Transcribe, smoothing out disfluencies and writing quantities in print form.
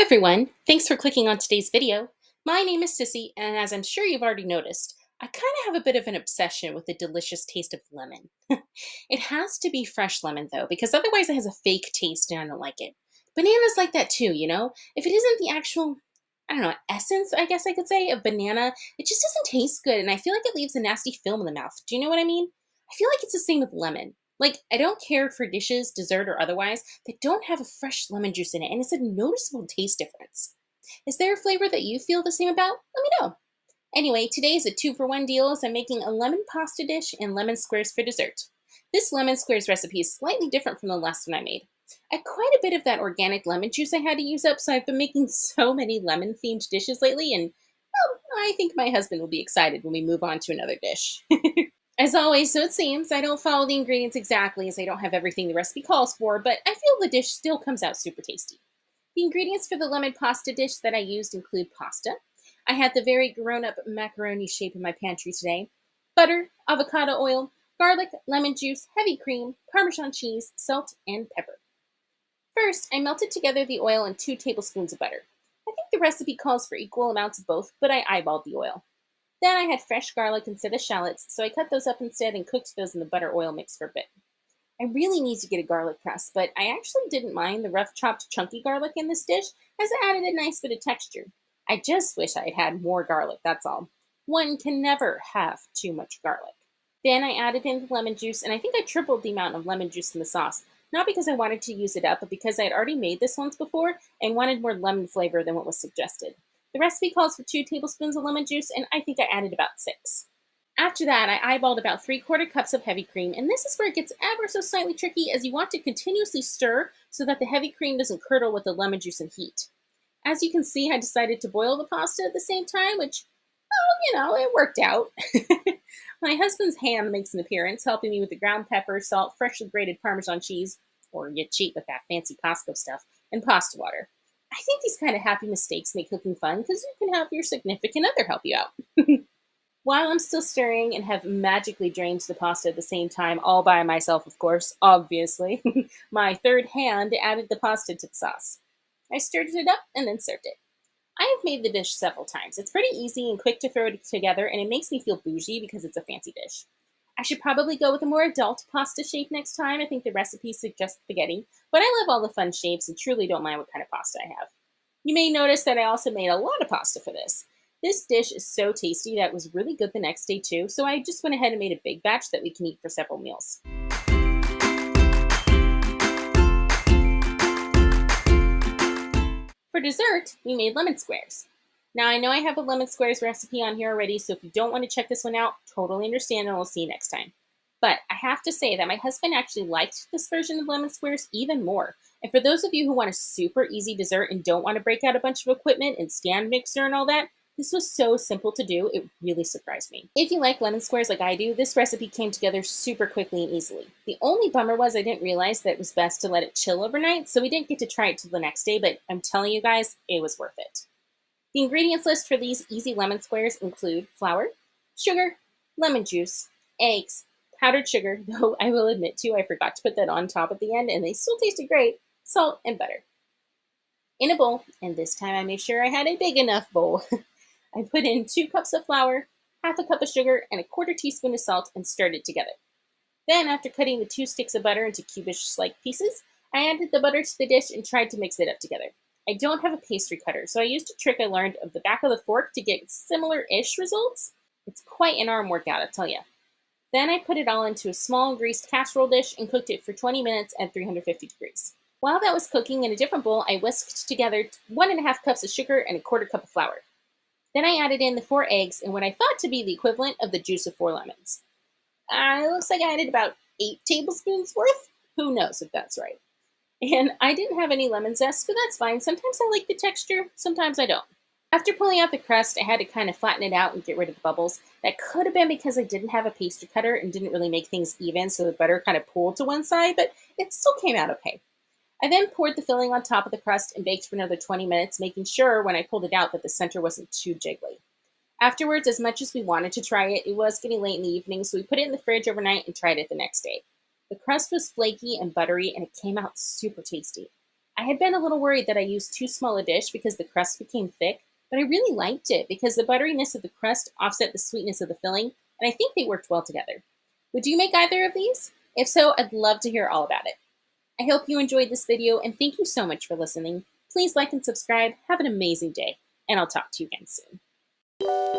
everyone, thanks for clicking on today's video. My name is Sissy, and as I'm sure you've already noticed, I kind of have a bit of an obsession with the delicious taste of lemon. It has to be fresh lemon though, because otherwise it has a fake taste and I don't like it. Bananas like that too, you know? If it isn't the actual, I don't know, essence, I guess I could say, of banana, it just doesn't taste good, and I feel like it leaves a nasty film in the mouth. Do you know what I mean? I feel like it's the same with lemon. Like, I don't care for dishes, dessert or otherwise, that don't have a fresh lemon juice in it, and it's a noticeable taste difference. Is there a flavor that you feel the same about? Let me know. Anyway, today is a 2-for-1 deal as I'm making a lemon pasta dish and lemon squares for dessert. This lemon squares recipe is slightly different from the last one I made. I had quite a bit of that organic lemon juice I had to use up, so I've been making so many lemon-themed dishes lately, and well, I think my husband will be excited when we move on to another dish. As always, so it seems, I don't follow the ingredients exactly as I don't have everything the recipe calls for, but I feel the dish still comes out super tasty. The ingredients for the lemon pasta dish that I used include pasta. I had the very grown-up macaroni shape in my pantry today. Butter, avocado oil, garlic, lemon juice, heavy cream, Parmesan cheese, salt, and pepper. First, I melted together the oil and 2 tablespoons of butter. I think the recipe calls for equal amounts of both, but I eyeballed the oil. Then I had fresh garlic instead of shallots, so I cut those up instead and cooked those in the butter oil mix for a bit. I really need to get a garlic press, but I actually didn't mind the rough chopped chunky garlic in this dish as it added a nice bit of texture. I just wish I had had more garlic, that's all. One can never have too much garlic. Then I added in the lemon juice, and I think I tripled the amount of lemon juice in the sauce, not because I wanted to use it up, but because I had already made this once before and wanted more lemon flavor than what was suggested. The recipe calls for 2 tablespoons of lemon juice, and I think I added about 6. After that, I eyeballed about 3/4 cups of heavy cream, and this is where it gets ever so slightly tricky as you want to continuously stir so that the heavy cream doesn't curdle with the lemon juice and heat. As you can see, I decided to boil the pasta at the same time, which, it worked out. My husband's hand makes an appearance, helping me with the ground pepper, salt, freshly grated Parmesan cheese, or you cheat with that fancy Costco stuff, and pasta water. I think these kind of happy mistakes make cooking fun because you can have your significant other help you out. While I'm still stirring and have magically drained the pasta at the same time, all by myself, of course, obviously, my third hand added the pasta to the sauce. I stirred it up and then served it. I have made the dish several times. It's pretty easy and quick to throw it together, and it makes me feel bougie because it's a fancy dish. I should probably go with a more adult pasta shape next time. I think the recipe suggests spaghetti, but I love all the fun shapes and truly don't mind what kind of pasta I have. You may notice that I also made a lot of pasta for this. This dish is so tasty that it was really good the next day too, so I just went ahead and made a big batch that we can eat for several meals. For dessert, we made lemon squares. Now, I know I have a lemon squares recipe on here already, so if you don't want to check this one out, totally understand, and we'll see you next time. But I have to say that my husband actually liked this version of lemon squares even more. And for those of you who want a super easy dessert and don't want to break out a bunch of equipment and stand mixer and all that, this was so simple to do, it really surprised me. If you like lemon squares like I do, this recipe came together super quickly and easily. The only bummer was I didn't realize that it was best to let it chill overnight, so we didn't get to try it till the next day, but I'm telling you guys, it was worth it. The ingredients list for these easy lemon squares include flour, sugar, lemon juice, eggs, powdered sugar, though I will admit too, I forgot to put that on top at the end and they still tasted great, salt, and butter. In a bowl, and this time I made sure I had a big enough bowl, I put in 2 cups of flour, half a cup of sugar, and a 1/4 teaspoon of salt and stirred it together. Then, after cutting the 2 sticks of butter into cubish-like pieces, I added the butter to the dish and tried to mix it up together. I don't have a pastry cutter, so I used a trick I learned of the back of the fork to get similar-ish results. It's quite an arm workout, I'll tell you. Then I put it all into a small greased casserole dish and cooked it for 20 minutes at 350 degrees. While that was cooking, in a different bowl, I whisked together 1½ cups of sugar and a 1/4 cup of flour. Then I added in the 4 eggs and what I thought to be the equivalent of the juice of 4 lemons. It looks like I added about 8 tablespoons worth. Who knows if that's right. And I didn't have any lemon zest, but that's fine. Sometimes I like the texture, sometimes I don't. After pulling out the crust, I had to kind of flatten it out and get rid of the bubbles. That could have been because I didn't have a pastry cutter and didn't really make things even, so the butter kind of pooled to one side, but it still came out okay. I then poured the filling on top of the crust and baked for another 20 minutes, making sure when I pulled it out that the center wasn't too jiggly. Afterwards, as much as we wanted to try it, it was getting late in the evening, so we put it in the fridge overnight and tried it the next day. The crust was flaky and buttery, and it came out super tasty. I had been a little worried that I used too small a dish because the crust became thick, but I really liked it because the butteriness of the crust offset the sweetness of the filling, and I think they worked well together. Would you make either of these? If so, I'd love to hear all about it. I hope you enjoyed this video, and thank you so much for listening. Please like and subscribe. Have an amazing day, and I'll talk to you again soon.